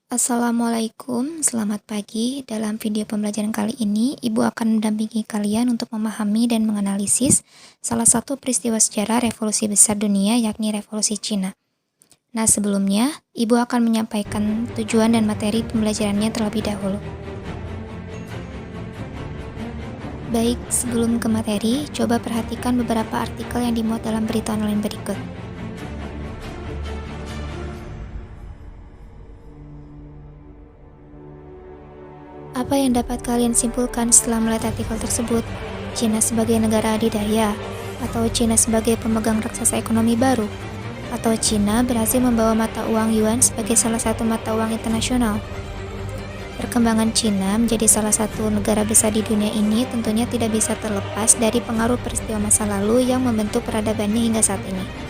Assalamualaikum, selamat pagi. Dalam video pembelajaran kali ini, Ibu akan mendampingi kalian untuk memahami dan menganalisis salah satu peristiwa sejarah revolusi besar dunia, yakni Revolusi Cina. Nah, sebelumnya, Ibu akan menyampaikan tujuan dan materi pembelajarannya terlebih dahulu. Baik, sebelum ke materi, coba perhatikan beberapa artikel yang dimuat dalam berita online berikut. Apa yang dapat kalian simpulkan setelah melihat artikel tersebut? Cina sebagai negara adidaya? Atau Cina sebagai pemegang raksasa ekonomi baru? Atau Cina berhasil membawa mata uang yuan sebagai salah satu mata uang internasional? Perkembangan Cina menjadi salah satu negara besar di dunia ini tentunya tidak bisa terlepas dari pengaruh peristiwa masa lalu yang membentuk peradabannya hingga saat ini.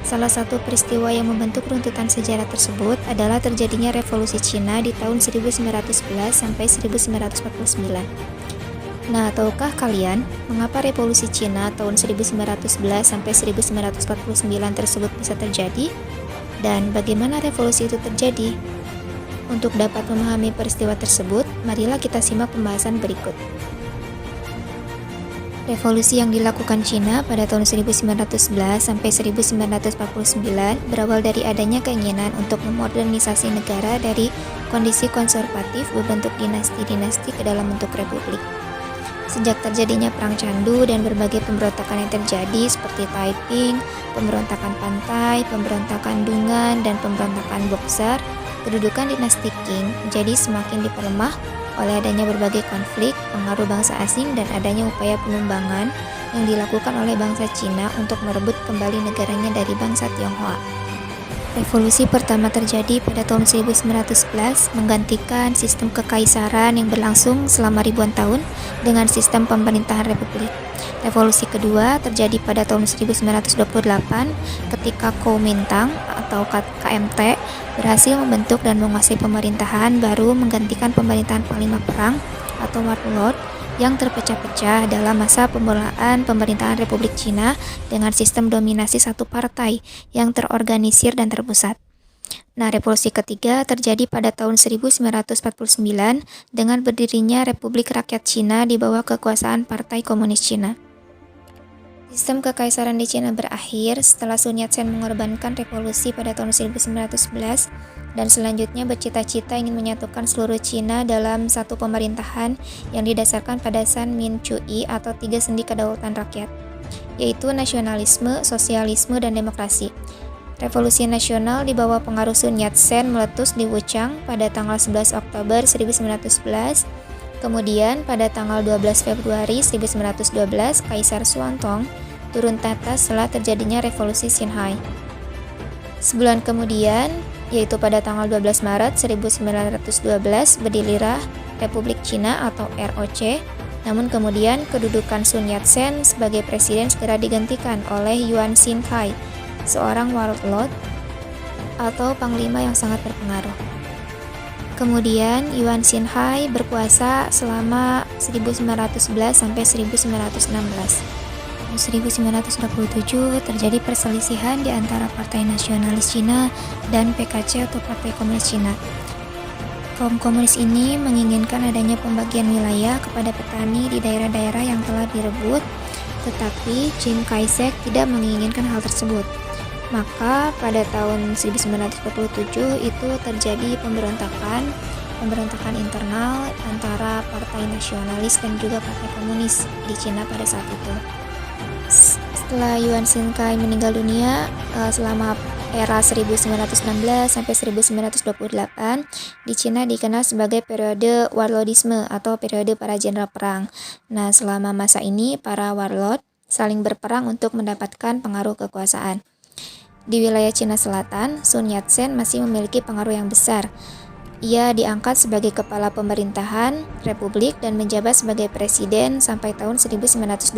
Salah satu peristiwa yang membentuk runtutan sejarah tersebut adalah terjadinya Revolusi Cina di tahun 1911 sampai 1949. Nah, tahukah kalian mengapa Revolusi Cina tahun 1911 sampai 1949 tersebut bisa terjadi? Dan bagaimana revolusi itu terjadi? Untuk dapat memahami peristiwa tersebut, marilah kita simak pembahasan berikut. Revolusi yang dilakukan Cina pada tahun 1911 sampai 1949 berawal dari adanya keinginan untuk memodernisasi negara dari kondisi konservatif berbentuk dinasti-dinasti ke dalam bentuk republik. Sejak terjadinya Perang Candu dan berbagai pemberontakan yang terjadi seperti Taiping, pemberontakan Pantai, pemberontakan Dungan, dan pemberontakan Boxer, kedudukan dinasti Qing menjadi semakin diperlemah oleh adanya berbagai konflik, pengaruh bangsa asing, dan adanya upaya penumbangan yang dilakukan oleh bangsa Cina untuk merebut kembali negaranya dari bangsa Tionghoa. Revolusi pertama terjadi pada tahun 1911 menggantikan sistem kekaisaran yang berlangsung selama ribuan tahun dengan sistem pemerintahan republik. Revolusi kedua terjadi pada tahun 1928 ketika Kuomintang atau KMT berhasil membentuk dan menguasai pemerintahan baru menggantikan pemerintahan Panglima Perang atau Warlord yang terpecah-pecah dalam masa pemulaan pemerintahan Republik Cina dengan sistem dominasi satu partai yang terorganisir dan terpusat. Nah, revolusi ketiga terjadi pada tahun 1949 dengan berdirinya Republik Rakyat Cina di bawah kekuasaan Partai Komunis Cina. Sistem kekaisaran di Cina berakhir setelah Sun Yat-sen mengorbankan revolusi pada tahun 1911 dan selanjutnya bercita-cita ingin menyatukan seluruh Cina dalam satu pemerintahan yang didasarkan pada San Min Cui atau tiga sendi kedaulatan rakyat, yaitu nasionalisme, sosialisme, dan demokrasi. Revolusi nasional di bawah pengaruh Sun Yat-sen meletus di Wuchang pada tanggal 11 Oktober 1911. Kemudian pada tanggal 12 Februari 1912, Kaisar Xuantong turun tahta setelah terjadinya Revolusi Xinhai. Sebulan kemudian, yaitu pada tanggal 12 Maret 1912, berdirilah Republik Cina atau ROC. Namun kemudian kedudukan Sun Yat-sen sebagai presiden segera digantikan oleh Yuan Shikai, seorang warlord atau panglima yang sangat berpengaruh. Kemudian Yuan Shikai berkuasa selama 1911 sampai 1916. Tahun 1927 terjadi perselisihan di antara Partai Nasionalis Cina dan PKC atau Partai Komunis Cina. Kaum komunis ini menginginkan adanya pembagian wilayah kepada petani di daerah-daerah yang telah direbut, tetapi Chiang Kai-shek tidak menginginkan hal tersebut. Maka pada tahun 1947 itu terjadi pemberontakan internal antara Partai Nasionalis dan juga Partai Komunis di Cina pada saat itu. Setelah Yuan Shikai meninggal dunia selama era 1916 sampai 1928, di Cina dikenal sebagai periode warlordisme atau periode para jenderal perang. Nah, selama masa ini para warlord saling berperang untuk mendapatkan pengaruh kekuasaan. Di wilayah Cina Selatan, Sun Yat-sen masih memiliki pengaruh yang besar. Ia diangkat sebagai kepala pemerintahan republik dan menjabat sebagai presiden sampai tahun 1925.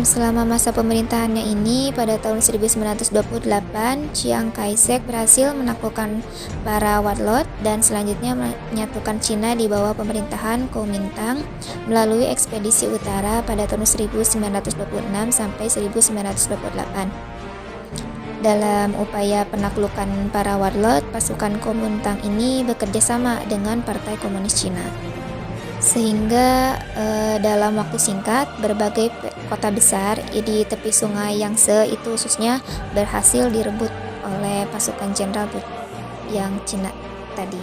Selama masa pemerintahannya ini, pada tahun 1928, Chiang Kai-shek berhasil menaklukkan para warlord dan selanjutnya menyatukan Cina di bawah pemerintahan Kuomintang melalui ekspedisi utara pada tahun 1926 sampai 1928. Dalam upaya penaklukan para warlord, pasukan Kuomintang ini bekerja sama dengan Partai Komunis Cina. Sehingga dalam waktu singkat, berbagai kota besar di tepi sungai Yangtze itu khususnya berhasil direbut oleh pasukan Jenderal yang Cina tadi.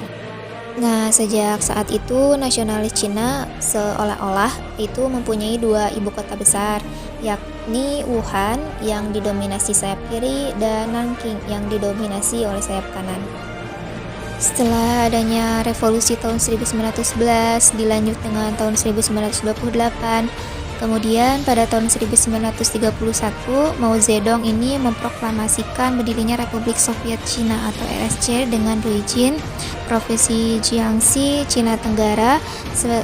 Nah, sejak saat itu nasionalis Cina seolah-olah itu mempunyai dua ibu kota besar, yakni Wuhan yang didominasi sayap kiri dan Nanking yang didominasi oleh sayap kanan. Setelah adanya revolusi tahun 1911 dilanjut dengan tahun 1928, kemudian pada tahun 1931 Mao Zedong ini memproklamasikan berdirinya Republik Soviet Cina atau RSC dengan Ruijin, provinsi Jiangxi, Cina Tenggara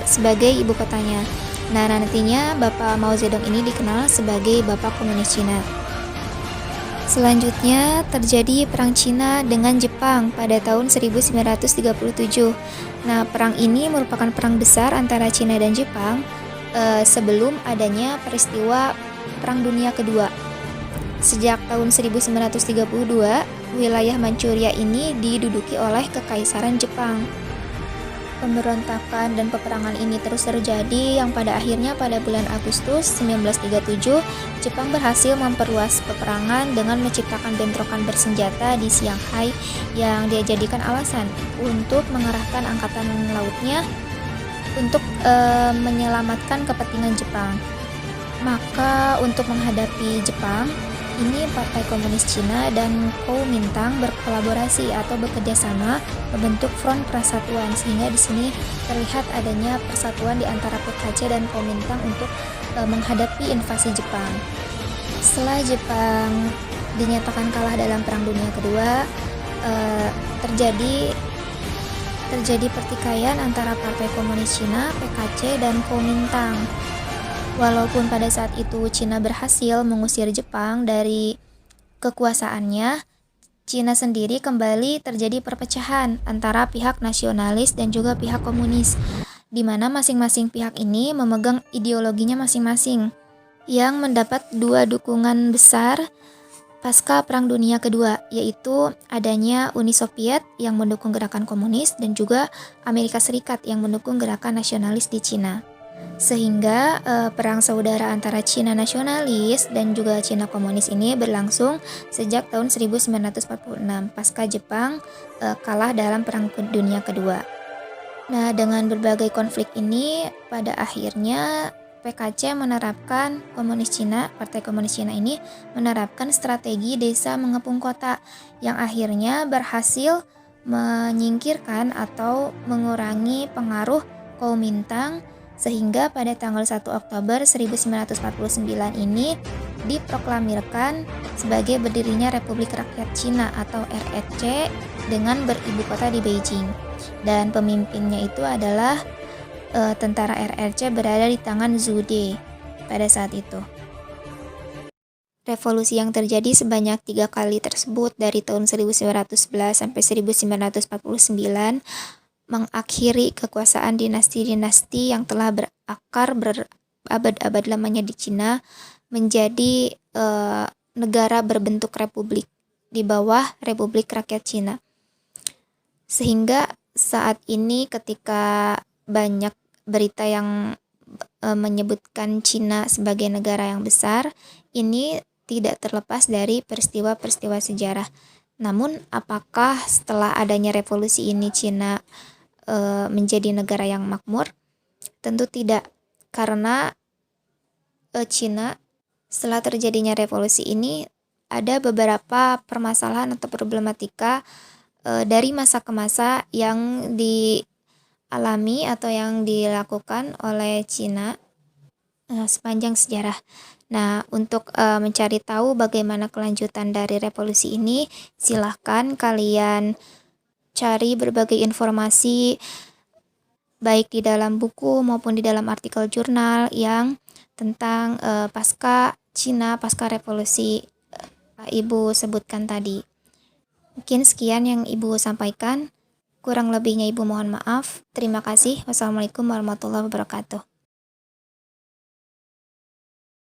sebagai ibu kotanya. Nah, nantinya Bapak Mao Zedong ini dikenal sebagai Bapak Komunis Cina. Selanjutnya terjadi Perang Cina dengan Jepang pada tahun 1937. Nah, perang ini merupakan perang besar antara Cina dan Jepang sebelum adanya peristiwa Perang Dunia Kedua. Sejak tahun 1932, wilayah Manchuria ini diduduki oleh Kekaisaran Jepang. Pemberontakan dan peperangan ini terus terjadi yang pada akhirnya pada bulan Agustus 1937 Jepang berhasil memperluas peperangan dengan menciptakan bentrokan bersenjata di Shanghai yang dia jadikan alasan untuk mengerahkan angkatan lautnya untuk menyelamatkan kepentingan Jepang. Maka untuk menghadapi Jepang, ini Partai Komunis Cina dan Kuomintang berkolaborasi atau bekerja sama membentuk Front Persatuan, sehingga di sini terlihat adanya persatuan di antara PKC dan Kuomintang untuk menghadapi invasi Jepang. Setelah Jepang dinyatakan kalah dalam Perang Dunia Kedua, terjadi pertikaian antara Partai Komunis Cina, PKC, dan Kuomintang. Walaupun pada saat itu Cina berhasil mengusir Jepang dari kekuasaannya, Cina sendiri kembali terjadi perpecahan antara pihak nasionalis dan juga pihak komunis, di mana masing-masing pihak ini memegang ideologinya masing-masing, yang mendapat dua dukungan besar pasca Perang Dunia Kedua, yaitu adanya Uni Soviet yang mendukung gerakan komunis dan juga Amerika Serikat yang mendukung gerakan nasionalis di Cina. Sehingga perang saudara antara Cina nasionalis dan juga Cina komunis ini berlangsung sejak tahun 1946 pasca Jepang kalah dalam Perang Dunia Kedua. Nah, dengan berbagai konflik ini pada akhirnya PKC menerapkan Partai Komunis Cina ini menerapkan strategi desa mengepung kota yang akhirnya berhasil menyingkirkan atau mengurangi pengaruh Kuomintang, sehingga pada tanggal 1 Oktober 1949 ini diproklamirkan sebagai berdirinya Republik Rakyat Cina atau RRC dengan beribu kota di Beijing. Dan pemimpinnya itu adalah tentara RRC berada di tangan Zhu De pada saat itu. Revolusi yang terjadi sebanyak 3 kali tersebut dari tahun 1911 sampai 1949 mengakhiri kekuasaan dinasti-dinasti yang telah berakar berabad-abad lamanya di Cina menjadi negara berbentuk republik di bawah Republik Rakyat Cina. Sehingga saat ini ketika banyak berita yang menyebutkan Cina sebagai negara yang besar, ini tidak terlepas dari peristiwa-peristiwa sejarah. Namun apakah setelah adanya revolusi ini Cina menjadi negara yang makmur? Tentu tidak, karena Cina setelah terjadinya revolusi ini ada beberapa permasalahan atau problematika dari masa ke masa yang dialami atau yang dilakukan oleh Cina sepanjang sejarah. Nah, untuk mencari tahu bagaimana kelanjutan dari revolusi ini, silahkan kalian cari berbagai informasi baik di dalam buku maupun di dalam artikel jurnal yang tentang pasca Cina, pasca revolusi Ibu sebutkan tadi. Mungkin sekian yang Ibu sampaikan. Kurang lebihnya Ibu mohon maaf. Terima kasih. Wassalamualaikum warahmatullahi wabarakatuh.